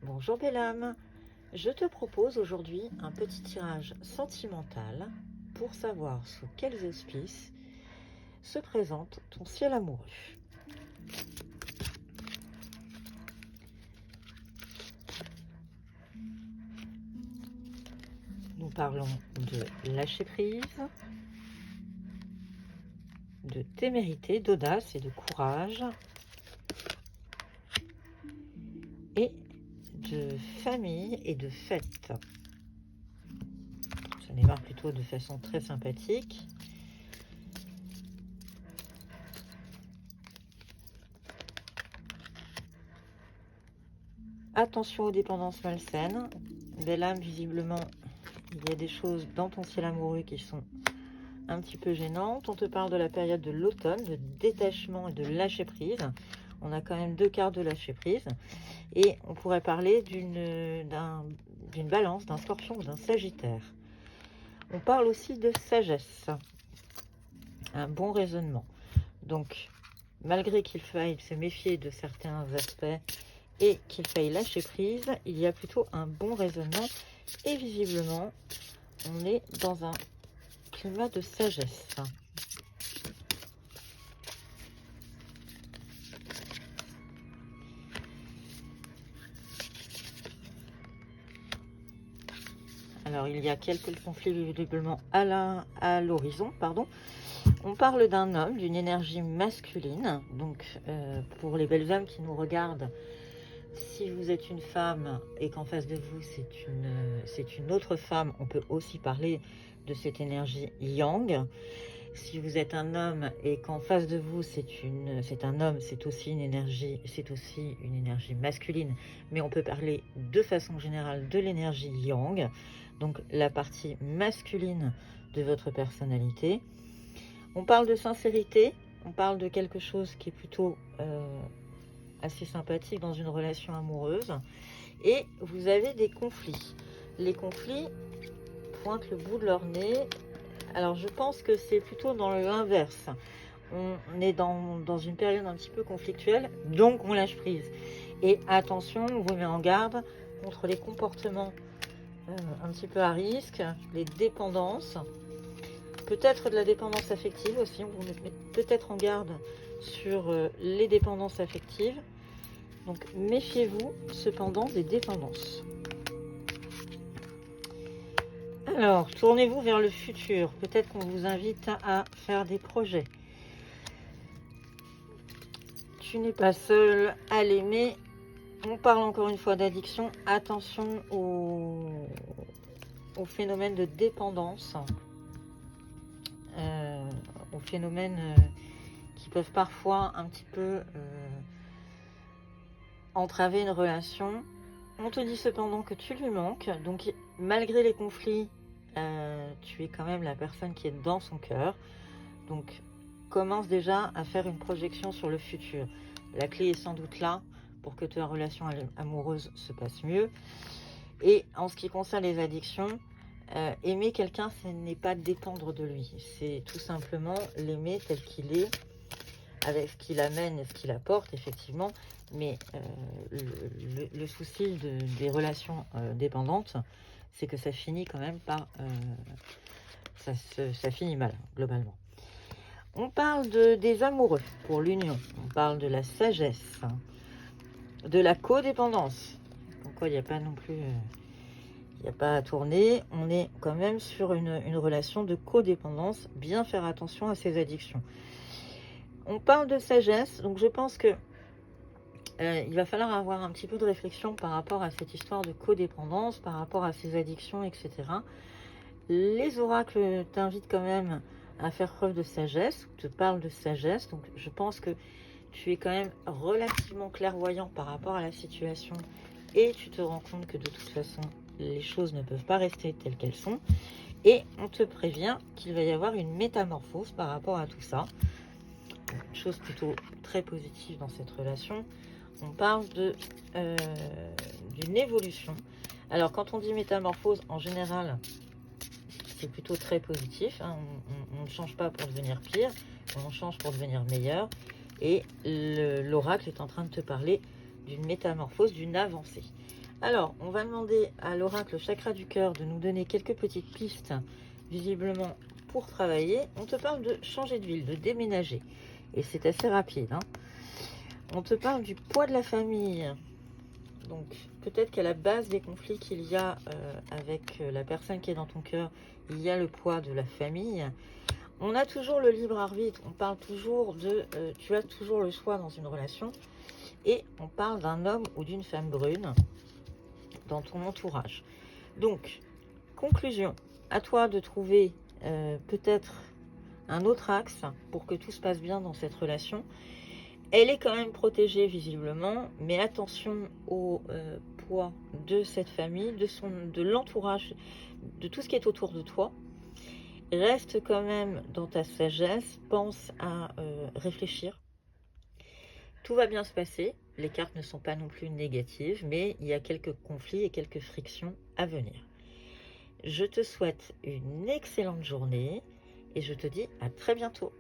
Bonjour belle âme, je te propose aujourd'hui un petit tirage sentimental pour savoir sous quels auspices se présente ton ciel amoureux. Nous parlons de lâcher prise, de témérité, d'audace et de courage, et de famille et de fête. Ça démarre plutôt de façon très sympathique. Attention aux dépendances malsaines. Belle âme, visiblement, il y a des choses dans ton ciel amoureux qui sont un petit peu gênantes. On te parle de la période de l'automne, de détachement et de lâcher prise. On a quand même deux cartes de lâcher prise. Et on pourrait parler d'une balance, d'un scorpion ou d'un sagittaire. On parle aussi de sagesse, un bon raisonnement. Donc, malgré qu'il faille se méfier de certains aspects et qu'il faille lâcher prise, il y a plutôt un bon raisonnement. Et visiblement, on est dans un climat de sagesse. Alors, il y a quelques conflits visiblement à l'horizon, pardon. On parle d'un homme, d'une énergie masculine. Donc, pour les belles âmes qui nous regardent, si vous êtes une femme et qu'en face de vous, c'est une autre femme, on peut aussi parler de cette énergie yang. Si vous êtes un homme et qu'en face de vous, c'est un homme, c'est aussi une énergie masculine, mais on peut parler de façon générale de l'énergie yang, donc la partie masculine de votre personnalité. On parle de sincérité, on parle de quelque chose qui est plutôt assez sympathique dans une relation amoureuse, et vous avez des conflits. Les conflits pointent le bout de leur nez. Alors je pense que c'est plutôt dans l'inverse. On est dans une période un petit peu conflictuelle, donc on lâche prise. Et attention, on vous met en garde contre les comportements un petit peu à risque, les dépendances, peut-être de la dépendance affective aussi. On vous met peut-être en garde sur les dépendances affectives. Donc méfiez-vous cependant des dépendances. Alors, tournez-vous vers le futur. Peut-être qu'on vous invite à faire des projets. Tu n'es pas seul à l'aimer. On parle encore une fois d'addiction. Attention au phénomène de dépendance. Aux phénomènes qui peuvent parfois un petit peu entraver une relation. On te dit cependant que tu lui manques. Donc, malgré les conflits, tu es quand même la personne qui est dans son cœur. Donc, commence déjà à faire une projection sur le futur. La clé est sans doute là pour que ta relation amoureuse se passe mieux. Et en ce qui concerne les addictions, aimer quelqu'un, ce n'est pas dépendre de lui. C'est tout simplement l'aimer tel qu'il est, avec ce qu'il amène et ce qu'il apporte, effectivement. Mais le souci des relations dépendantes, c'est que ça finit quand même par... ça finit mal, globalement. On parle des amoureux pour l'union. On parle de la sagesse, de la codépendance. Pourquoi il n'y a pas non plus... il n'y a pas à tourner. On est quand même sur une relation de codépendance. Bien faire attention à ces addictions. On parle de sagesse, donc je pense que il va falloir avoir un petit peu de réflexion par rapport à cette histoire de codépendance, par rapport à ces addictions, etc. Les oracles t'invitent quand même à faire preuve de sagesse, te parlent de sagesse, donc je pense que tu es quand même relativement clairvoyant par rapport à la situation et tu te rends compte que de toute façon, les choses ne peuvent pas rester telles qu'elles sont et on te prévient qu'il va y avoir une métamorphose par rapport à tout ça. Une chose plutôt très positive dans cette relation. On parle d'une évolution. Alors, quand on dit métamorphose, en général, c'est plutôt très positif. Hein. On ne change pas pour devenir pire, on change pour devenir meilleur. Et l'oracle est en train de te parler d'une métamorphose, d'une avancée. Alors, on va demander à l'oracle chakra du cœur de nous donner quelques petites pistes, visiblement pour travailler. On te parle de changer de ville, de déménager. Et c'est assez rapide, hein. On te parle du poids de la famille. Donc, peut-être qu'à la base des conflits qu'il y a avec la personne qui est dans ton cœur, il y a le poids de la famille. On a toujours le libre arbitre. On parle toujours de... tu as toujours le choix dans une relation. Et on parle d'un homme ou d'une femme brune dans ton entourage. Donc, conclusion, à toi de trouver peut-être un autre axe pour que tout se passe bien dans cette relation. Elle est quand même protégée visiblement, mais attention au poids de cette famille, de l'entourage, de tout ce qui est autour de toi. Reste quand même dans ta sagesse, pense à réfléchir. Tout va bien se passer, les cartes ne sont pas non plus négatives, mais il y a quelques conflits et quelques frictions à venir. Je te souhaite une excellente journée et je te dis à très bientôt.